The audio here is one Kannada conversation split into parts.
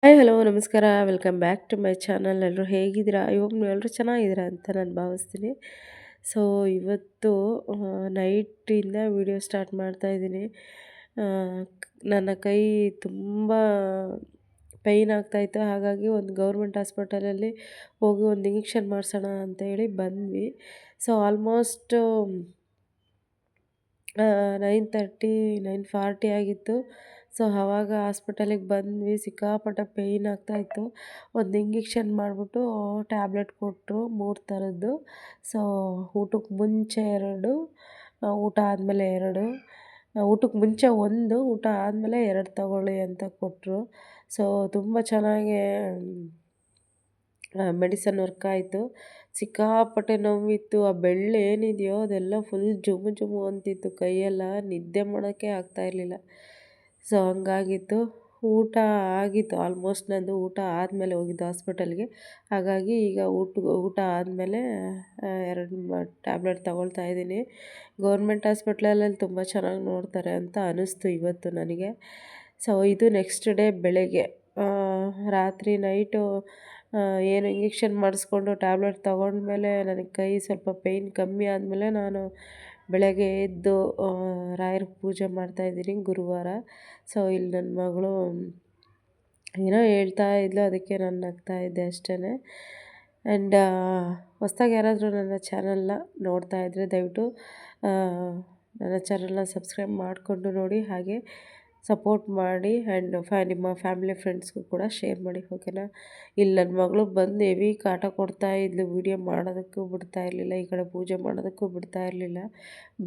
ಹಾಯ್ ಹಲೋ ನಮಸ್ಕಾರ welcome back to my channel. ಎಲ್ಲರೂ ಹೇಗಿದ್ದೀರಾ? ನೀವು ಎಲ್ಲರೂ ಚೆನ್ನಾಗಿದ್ದೀರಾ ಅಂತ ನಾನು ಭಾವಿಸ್ತೀನಿ. ಸೊ ಇವತ್ತು ನೈಟಿಂದ ವಿಡಿಯೋ ಸ್ಟಾರ್ಟ್ ಮಾಡ್ತಾ ಇದ್ದೀನಿ. ನನ್ನ ಕೈ ತುಂಬ ಪೈನ್ ಆಗ್ತಾಯಿತ್ತು. ಹಾಗಾಗಿ ಒಂದು ಗೌರ್ಮೆಂಟ್ ಹಾಸ್ಪಿಟಲಲ್ಲಿ ಹೋಗಿ ಒಂದು ಇಂಜೆಕ್ಷನ್ ಮಾಡಿಸೋಣ ಅಂತೇಳಿ ಬಂದ್ವಿ. ಸೊ ಆಲ್ಮೋಸ್ಟು 9:30 9:40 ಆಗಿತ್ತು. ಸೊ ಆವಾಗ ಹಾಸ್ಪಿಟಲಿಗೆ ಬಂದ್ವಿ. ಸಿಕ್ಕಾಪಟ್ಟೆ ಪೇಯ್ನ್ ಆಗ್ತಾಯಿತ್ತು. ಒಂದು ಇಂಜೆಕ್ಷನ್ ಮಾಡಿಬಿಟ್ಟು ಟ್ಯಾಬ್ಲೆಟ್ ಕೊಟ್ಟರು 3 ಥರದ್ದು. ಸೊ ಊಟಕ್ಕೆ ಮುಂಚೆ 2, ಊಟ ಆದಮೇಲೆ 2, ಊಟಕ್ಕೆ ಮುಂಚೆ 1, ಊಟ ಆದಮೇಲೆ 2 ತಗೊಳ್ಳಿ ಅಂತ ಕೊಟ್ಟರು. ಸೊ ತುಂಬ ಚೆನ್ನಾಗಿ ಮೆಡಿಸನ್ ವರ್ಕ್ ಆಯಿತು. ಸಿಕ್ಕಾಪಟ್ಟೆ ನೋವಿತ್ತು. ಆ ಬೆಳ್ಳು ಏನಿದೆಯೋ ಅದೆಲ್ಲ ಫುಲ್ ಜುಮು ಜುಮು ಅಂತಿತ್ತು. ಕೈಯೆಲ್ಲ ನಿದ್ದೆ ಮಾಡೋಕ್ಕೆ ಆಗ್ತಾಯಿರಲಿಲ್ಲ. ಸೊ ಹಂಗಾಗಿತ್ತು. ಊಟ ಆಗಿತ್ತು ಆಲ್ಮೋಸ್ಟ್. ನಂದು ಊಟ ಆದಮೇಲೆ ಹೋಗಿದ್ದು ಹಾಸ್ಪಿಟಲ್ಗೆ. ಹಾಗಾಗಿ ಈಗ ಊಟ ಆದಮೇಲೆ 2 ಟ್ಯಾಬ್ಲೆಟ್ ತಗೊಳ್ತಾ ಇದ್ದೀನಿ. ಗೌರ್ಮೆಂಟ್ ಹಾಸ್ಪಿಟ್ಲಲ್ಲಿ ತುಂಬ ಚೆನ್ನಾಗಿ ನೋಡ್ತಾರೆ ಅಂತ ಅನ್ನಿಸ್ತು ಇವತ್ತು ನನಗೆ. ಸೊ ಇದು ನೆಕ್ಸ್ಟ್ ಡೇ ಬೆಳಗ್ಗೆ. ರಾತ್ರಿ ನೈಟು ಏನು ಇಂಜೆಕ್ಷನ್ ಮಾಡಿಸ್ಕೊಂಡು ಟ್ಯಾಬ್ಲೆಟ್ ತಗೊಂಡ್ಮೇಲೆ ನನಗೆ ಕೈ ಸ್ವಲ್ಪ ಪೇಯ್ನ್ ಕಮ್ಮಿ ಆದಮೇಲೆ ನಾನು ಬೆಳಗ್ಗೆ ಎದ್ದು ರಾಯರಿಗೆ ಪೂಜೆ ಮಾಡ್ತಾಯಿದ್ದೀನಿ ಗುರುವಾರ. ಸೊ ಇಲ್ಲಿ ನನ್ನ ಮಗಳು ಏನೋ ಹೇಳ್ತಾ ಇದ್ಲು, ಅದಕ್ಕೆ ನಾನು ನಗ್ತಾಯಿದ್ದೆ ಅಷ್ಟೇ. ಆ್ಯಂಡ್ ಹೊಸ್ದಾಗಿ ಯಾರಾದರೂ ನನ್ನ ಚಾನಲ್ನ ನೋಡ್ತಾ ಇದ್ದರೆ ದಯವಿಟ್ಟು ನನ್ನ ಚಾನಲ್ನ ಸಬ್ಸ್ಕ್ರೈಬ್ ಮಾಡಿಕೊಂಡು ನೋಡಿ, ಹಾಗೆ ಸಪೋರ್ಟ್ ಮಾಡಿ. ಆ್ಯಂಡ್ ನಿಮ್ಮ ಫ್ಯಾಮಿಲಿ ಫ್ರೆಂಡ್ಸ್ಗೂ ಕೂಡ ಶೇರ್ ಮಾಡಿ, ಓಕೆನಾ? ಇಲ್ಲಿ ನನ್ನ ಮಗಳು ಬಂದು ಹೆವಿ ಕಾಟ ಕೊಡ್ತಾ ಇದ್ಲು. ವೀಡಿಯೋ ಮಾಡೋದಕ್ಕೂ ಬಿಡ್ತಾ ಇರಲಿಲ್ಲ, ಈ ಕಡೆ ಪೂಜೆ ಮಾಡೋದಕ್ಕೂ ಬಿಡ್ತಾ ಇರಲಿಲ್ಲ.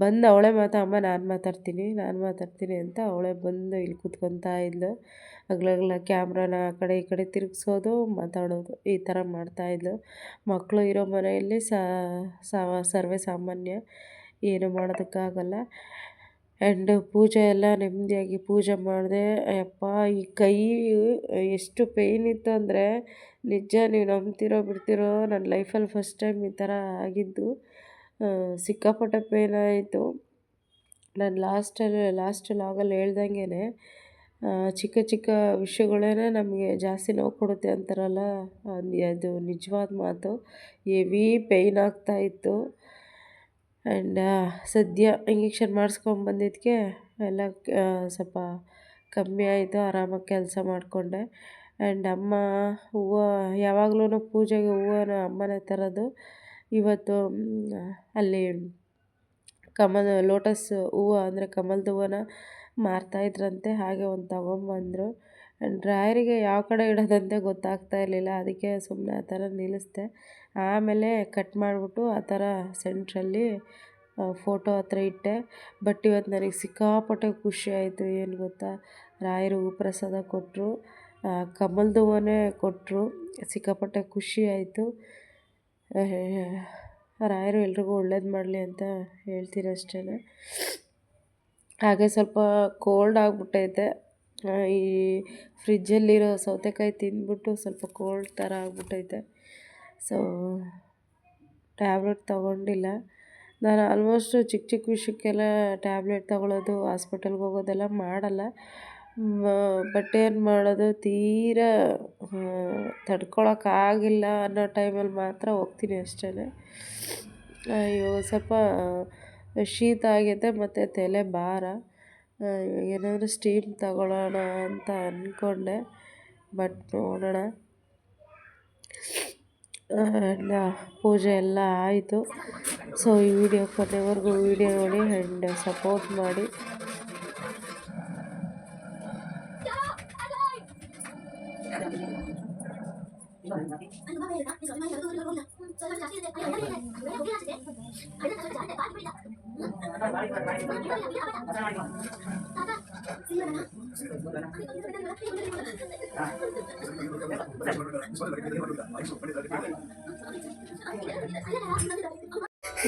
ಬಂದು ಅವಳೇ ಅಮ್ಮ ನಾನು ಮಾತಾಡ್ತೀನಿ ಅಂತ ಅವಳೇ ಬಂದು ಇಲ್ಲಿ ಕೂತ್ಕೊತಾ ಇದ್ಲು. ಹಗ್ಲಗ್ಲ ಕ್ಯಾಮ್ರಾನ ಆ ಕಡೆ ಈ ಕಡೆ ತಿರುಗಿಸೋದು, ಮಾತಾಡೋದು, ಈ ಥರ ಮಾಡ್ತಾಯಿದ್ಲು. ಮಕ್ಕಳು ಇರೋ ಮನೆಯಲ್ಲಿ ಸರ್ವೇ ಸಾಮಾನ್ಯ, ಏನು ಮಾಡೋದಕ್ಕಾಗಲ್ಲ. ಆ್ಯಂಡ್ ಪೂಜೆ ಎಲ್ಲ ನೆಮ್ಮದಿಯಾಗಿ ಪೂಜೆ ಮಾಡಿದೆ. ಯಪ್ಪ ಈ ಕೈ ಎಷ್ಟು ಪೇಯ್ನ್ ಇತ್ತು ಅಂದರೆ ನಿಜ ನೀವು ನಂಬ್ತಿರೋ ಬಿಡ್ತಿರೋ, ನನ್ನ ಲೈಫಲ್ಲಿ ಫಸ್ಟ್ ಟೈಮ್ ಈ ಥರ ಆಗಿದ್ದು. ಸಿಕ್ಕಾಪಟ್ಟೆ ಪೇಯ್ನ್ ಆಯಿತು. ನಾನು ಲಾಸ್ಟ್ ಲಾಗಲ್ಲಿ ಹೇಳ್ದಂಗೆ ಚಿಕ್ಕ ಚಿಕ್ಕ ವಿಷಯಗಳೇ ನಮಗೆ ಜಾಸ್ತಿ ನೋವು ಕೊಡುತ್ತೆ ಅಂತಾರಲ್ಲ, ಅದು ನಿಜವಾದ ಮಾತು. ಹೆವಿ ಪೇಯ್ನ್ ಆಗ್ತಾಯಿತ್ತು. ಆ್ಯಂಡ್ ಸದ್ಯ ಇಂಜೆಕ್ಷನ್ ಮಾಡಿಸ್ಕೊಂಬಂದಿದ್ದಕ್ಕೆ ಎಲ್ಲ ಸ್ವಲ್ಪ ಕಮ್ಮಿ ಆಯಿತು. ಆರಾಮಾಗಿ ಕೆಲಸ ಮಾಡಿಕೊಂಡೆ. ಆ್ಯಂಡ್ ಅಮ್ಮ ಹೂವು ಯಾವಾಗ್ಲೂ ಪೂಜೆಗೆ ಹೂವನ ಅಮ್ಮನೇ ತರೋದು. ಇವತ್ತು ಅಲ್ಲಿ ಲೋಟಸ್ ಹೂವು ಅಂದರೆ ಕಮಲದ ಹೂವನ ಮಾರ್ತಾಯಿದ್ರಂತೆ, ಹಾಗೆ ಒಂದು ತಗೊಂಬಂದರು. ಆ್ಯಂಡ್ ರಾಯರಿಗೆ ಯಾವ ಕಡೆ ಇಡೋದಂತೆ ಗೊತ್ತಾಗ್ತಾ ಇರಲಿಲ್ಲ, ಅದಕ್ಕೆ ಸುಮ್ಮನೆ ಆ ಥರ ನಿಲ್ಲಿಸ್ದೆ. ಆಮೇಲೆ ಕಟ್ ಮಾಡಿಬಿಟ್ಟು ಆ ಥರ ಸೆಂಟ್ರಲ್ಲಿ ಫೋಟೋ ಹತ್ರ ಇಟ್ಟೆ. ಬಟ್ ಇವತ್ತು ನನಗೆ ಸಿಕ್ಕಾಪಟ್ಟೆ ಖುಷಿ ಆಯಿತು. ಏನು ಗೊತ್ತಾ, ರಾಯರು ಹೂ ಪ್ರಸಾದ ಕೊಟ್ಟರು, ಕಮಲದ ಹೂವನ್ನೇ ಕೊಟ್ಟರು. ಸಿಕ್ಕಾಪಟ್ಟೆ ಖುಷಿ ಆಯಿತು. ರಾಯರು ಎಲ್ರಿಗೂ ಒಳ್ಳೇದು ಮಾಡಲಿ ಅಂತ ಹೇಳ್ತೀನಿ ಅಷ್ಟೇ. ಹಾಗೆ ಸ್ವಲ್ಪ ಕೋಲ್ಡ್ ಆಗಿಬಿಟ್ಟೈತೆ. ಈ ಫ್ರಿಜ್ಜಲ್ಲಿರೋ ಸೌತೆಕಾಯಿ ತಿಂದ್ಬಿಟ್ಟು ಸ್ವಲ್ಪ ಕೋಲ್ಡ್ ಥರ ಆಗಿಬಿಟ್ಟೈತೆ. So tablet ತೊಗೊಂಡಿಲ್ಲ. ನಾನು ಆಲ್ಮೋಸ್ಟು ಚಿಕ್ಕ ಚಿಕ್ಕ ವಿಷಯಕ್ಕೆಲ್ಲ ಟ್ಯಾಬ್ಲೆಟ್ ತೊಗೊಳೋದು, ಹಾಸ್ಪಿಟಲ್ಗೆ ಹೋಗೋದೆಲ್ಲ ಮಾಡಲ್ಲ. ಬಟ್ ಏನು ಮಾಡೋದು, ತೀರಾ ತಡ್ಕೊಳಕ್ಕಾಗಿಲ್ಲ ಅನ್ನೋ ಟೈಮಲ್ಲಿ ಮಾತ್ರ ಹೋಗ್ತೀನಿ ಅಷ್ಟೇ. ಇವಾಗ ಸ್ವಲ್ಪ ಶೀತ ಆಗೈತೆ ಮತ್ತು ತಲೆ ಭಾರ. ಏನಾದರೂ ಸ್ಟೀಮ್ ತಗೊಳ್ಳೋಣ ಅಂತ ಅಂದ್ಕೊಂಡೆ, ಬಟ್ ನೋಡೋಣ. ಪೂಜೆ ಎಲ್ಲ ಆಯಿತು. ಸೊ ಈ ವಿಡಿಯೋ ಕೊನೆವರೆಗೂ ವಿಡಿಯೋ ನೋಡಿ ಆ್ಯಂಡ್ ಸಪೋರ್ಟ್ ಮಾಡಿ.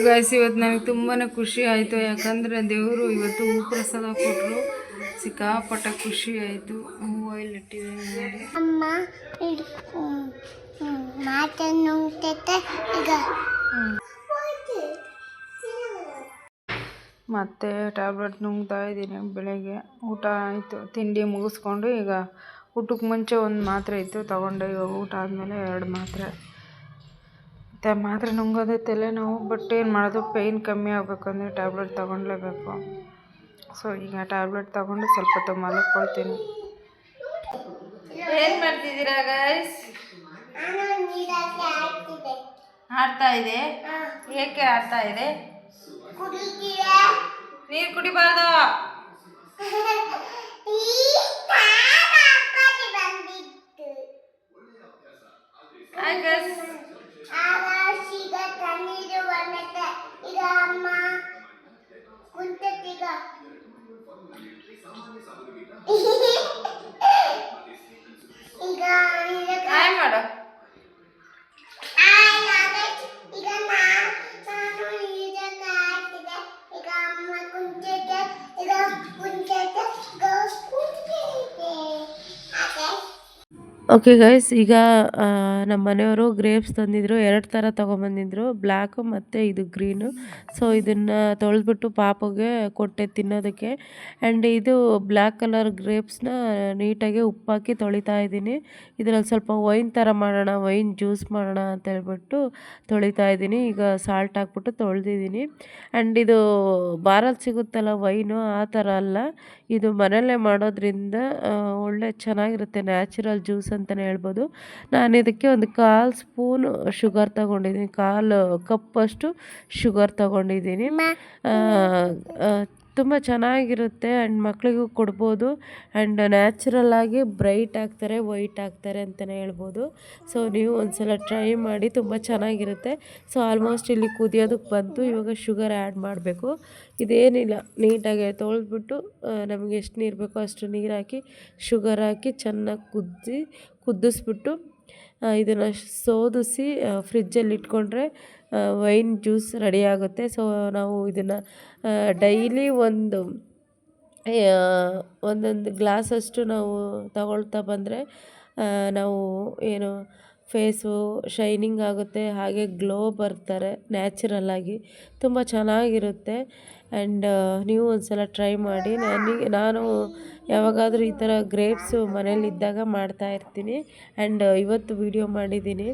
ಗೈಸ್, ಇವತ್ತು ನನಗೆ ತುಂಬಾ ಖುಷಿ ಆಯಿತು. ಯಾಕಂದರೆ ದೇವರು ಇವತ್ತು ಹೂ ಪ್ರಸಾದ ಕೊಟ್ಟರು. ಸಿಕ್ಕಾಪಟ್ಟೆ ಖುಷಿ ಆಯಿತು. ಹೂವು ಇಲ್ಲಿ ಇಟ್ಟಿದ್ದೀನಿ ಅಮ್ಮ. ಮತ್ತೆ ಟ್ಯಾಬ್ಲೆಟ್ ನುಂಗ್ತಾ ಇದ್ದೀನಿ. ಬೆಳಗ್ಗೆ ಊಟ ಆಯಿತು, ತಿಂಡಿ ಮುಗಿಸ್ಕೊಂಡು ಈಗ ಊಟಕ್ಕೆ ಮುಂಚೆ ಒಂದು ಮಾತ್ರೆ ಇತ್ತು ತೊಗೊಂಡೆ. ಇವಾಗ ಊಟ ಆದಮೇಲೆ 2 ಮಾತ್ರೆ. ಮತ್ತು ಮಾತ್ರೆ ನುಂಗೋದೇ ತಲೆನೋವು. ಬಟ್ ಏನು ಮಾಡೋದು, ಪೇಯ್ನ್ ಕಮ್ಮಿ ಆಗಬೇಕಂದ್ರೆ ಟ್ಯಾಬ್ಲೆಟ್ ತೊಗೊಳ್ಲೇಬೇಕು. ಸೊ ಈಗ ಟ್ಯಾಬ್ಲೆಟ್ ತೊಗೊಂಡು ಸ್ವಲ್ಪ ಹೊತ್ತು ಮಲ್ಕೊಳ್ತೀನಿ. ಏನು ಮಾಡ್ತಿದ್ದೀರಾ ಗೈಸ್? ಆಡ್ತಾ ಇದೆ. ಏಕೆ ಆಡ್ತಾ ಇದೆ? ನೀರು ಕುಡಿಬಾರ್ದು. Hi guys. ಹಾಯ್ ಮಾಡು. ಓಕೆ ಗೈಸ್, ಈಗ ನಮ್ಮ ಮನೆಯವರು ಗ್ರೇಪ್ಸ್ ತಂದಿದ್ರು. 2 ಥರ ತೊಗೊಂಬಂದಿದ್ರು, ಬ್ಲ್ಯಾಕು ಮತ್ತು ಇದು ಗ್ರೀನು. ಸೊ ಇದನ್ನು ತೊಳೆದ್ಬಿಟ್ಟು ಪಾಪಗೆ ಕೊಟ್ಟೆ ತಿನ್ನೋದಕ್ಕೆ. ಆ್ಯಂಡ್ ಇದು ಬ್ಲ್ಯಾಕ್ ಕಲರ್ ಗ್ರೇಪ್ಸ್ನ ನೀಟಾಗಿ ಉಪ್ಪಾಕಿ ತೊಳಿತಾ ಇದ್ದೀನಿ. ಇದರಲ್ಲಿ ಸ್ವಲ್ಪ ವೈನ್ ಥರ ಮಾಡೋಣ, ವೈನ್ ಜ್ಯೂಸ್ ಮಾಡೋಣ ಅಂತ ಹೇಳ್ಬಿಟ್ಟು ತೊಳಿತಾ ಇದ್ದೀನಿ. ಈಗ ಸಾಲ್ಟ್ ಹಾಕ್ಬಿಟ್ಟು ತೊಳೆದಿದ್ದೀನಿ. ಆ್ಯಂಡ್ ಇದು ಬಾರಲ್ಲಿ ಸಿಗುತ್ತಲ್ಲ ವೈನು, ಆ ಥರ ಅಲ್ಲ, ಇದು ಮನೆಯಲ್ಲೇ ಮಾಡೋದ್ರಿಂದ ಒಳ್ಳೆ ಚೆನ್ನಾಗಿರುತ್ತೆ. ನ್ಯಾಚುರಲ್ ಜ್ಯೂಸ್ ಅಂತಲೇ ಹೇಳ್ಬೋದು. ನಾನು ಇದಕ್ಕೆ ಒಂದು 1/4 ಸ್ಪೂನು ಶುಗರ್ ತೊಗೊಂಡಿದ್ದೀನಿ, 1/4 ಕಪ್ಪಷ್ಟು ಶುಗರ್ ತೊಗೊಂಡಿದ್ದೀನಿ. ತುಂಬ ಚೆನ್ನಾಗಿರುತ್ತೆ. ಆ್ಯಂಡ್ ಮಕ್ಕಳಿಗೂ ಕೊಡ್ಬೋದು. ಆ್ಯಂಡ್ ನ್ಯಾಚುರಲ್ಲಾಗಿ ಬ್ರೈಟ್ ಆಗ್ತಾರೆ, ವೈಟ್ ಆಗ್ತಾರೆ ಅಂತಲೇ ಹೇಳ್ಬೋದು. ಸೊ ನೀವು ಒಂದು ಸಲ ಟ್ರೈ ಮಾಡಿ, ತುಂಬ ಚೆನ್ನಾಗಿರುತ್ತೆ. ಸೊ ಆಲ್ಮೋಸ್ಟ್ ಇಲ್ಲಿ ಕುದಿಯೋದಕ್ಕೆ ಬಂತು. ಇವಾಗ ಶುಗರ್ ಆ್ಯಡ್ ಮಾಡಬೇಕು. ಇದೇನಿಲ್ಲ, ನೀಟಾಗಿ ತೊಳೆದ್ಬಿಟ್ಟು ನಮಗೆ ಎಷ್ಟು ನೀರು ಬೇಕೋ ಅಷ್ಟು ನೀರು ಹಾಕಿ ಶುಗರ್ ಹಾಕಿ ಚೆನ್ನಾಗಿ ಕುದಿಸ್ಬಿಟ್ಟು ಇದನ್ನು ಸೋದಿಸಿ ಫ್ರಿಜ್ಜಲ್ಲಿ ಇಟ್ಕೊಂಡ್ರೆ ವೈನ್ ಜ್ಯೂಸ್ ರೆಡಿ ಆಗುತ್ತೆ. ಸೊ ನಾವು ಇದನ್ನು ಡೈಲಿ ಒಂದೊಂದು ಗ್ಲಾಸಷ್ಟು ನಾವು ತಗೊಳ್ತಾ ಬಂದರೆ ನಾವು ಏನು ಫೇಸು ಶೈನಿಂಗ್ ಆಗುತ್ತೆ, ಹಾಗೆ ಗ್ಲೋ ಬರ್ತಾರೆ ನ್ಯಾಚುರಲ್ಲಾಗಿ. ತುಂಬ ಚೆನ್ನಾಗಿರುತ್ತೆ. ಆ್ಯಂಡ್ ನೀವು ಒಂದು ಸಲ ಟ್ರೈ ಮಾಡಿ. ನಾನು ಯಾವಾಗಾದರೂ ಈ ಥರ ಗ್ರೇಪ್ಸು ಮನೇಲಿದ್ದಾಗ ಮಾಡ್ತಾಯಿರ್ತೀನಿ. ಆ್ಯಂಡ್ ಇವತ್ತು ವೀಡಿಯೋ ಮಾಡಿದ್ದೀನಿ.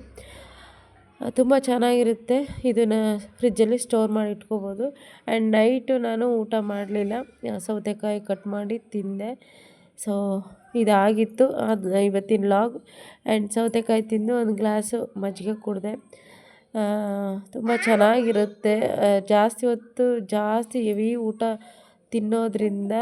ತುಂಬ ಚೆನ್ನಾಗಿರುತ್ತೆ. ಇದನ್ನು ಫ್ರಿಜ್ಜಲ್ಲಿ ಸ್ಟೋರ್ ಮಾಡಿ ಇಟ್ಕೋಬೋದು. ಆ್ಯಂಡ್ ನೈಟು ನಾನು ಊಟ ಮಾಡಲಿಲ್ಲ, ಸೌತೆಕಾಯಿ ಕಟ್ ಮಾಡಿ ತಿಂದೆ. ಸೊ ಇದಾಗಿತ್ತು ಅದು ಇವತ್ತಿನ ವ್ಲಾಗ್. ಆ್ಯಂಡ್ ಸೌತೆಕಾಯಿ ತಿಂದು ಒಂದು ಗ್ಲಾಸು ಮಜ್ಜಿಗೆ ಕುಡಿದೆ. ತುಂಬ ಚೆನ್ನಾಗಿರುತ್ತೆ. ಜಾಸ್ತಿ ಹೊತ್ತು ಜಾಸ್ತಿ ಹೆವಿ ಊಟ ತಿನ್ನೋದ್ರಿಂದ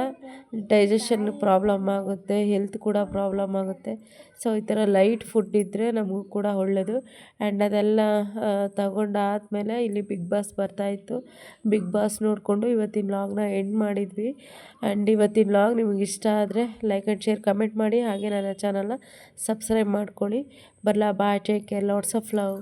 ಡೈಜೆಷನ್ ಪ್ರಾಬ್ಲಮ್ ಆಗುತ್ತೆ, ಹೆಲ್ತ್ ಕೂಡ ಪ್ರಾಬ್ಲಮ್ ಆಗುತ್ತೆ. ಸೊ ಈ ಥರ ಲೈಟ್ ಫುಡ್ ಇದ್ದರೆ ನಮಗೂ ಕೂಡ ಒಳ್ಳೆಯದು. ಆ್ಯಂಡ್ ಅದೆಲ್ಲ ತಗೊಂಡಾದಮೇಲೆ ಇಲ್ಲಿ ಬಿಗ್ ಬಾಸ್ ಬರ್ತಾಯಿತ್ತು. ಬಿಗ್ ಬಾಸ್ ನೋಡಿಕೊಂಡು ಇವತ್ತಿನ ವ್ಲಾಗ್ನ ಎಂಡ್ ಮಾಡಿದ್ವಿ. ಆ್ಯಂಡ್ ಇವತ್ತಿನ ವ್ಲಾಗ್ ನಿಮಗೆ ಇಷ್ಟ ಆದರೆ ಲೈಕ್ ಆ್ಯಂಡ್ ಶೇರ್, ಕಮೆಂಟ್ ಮಾಡಿ. ಹಾಗೆ ನನ್ನ ಚಾನಲ್ನ ಸಬ್ಸ್ಕ್ರೈಬ್ ಮಾಡ್ಕೊಳ್ಳಿ. ಬರಲಾ, bye, take care, lots of love.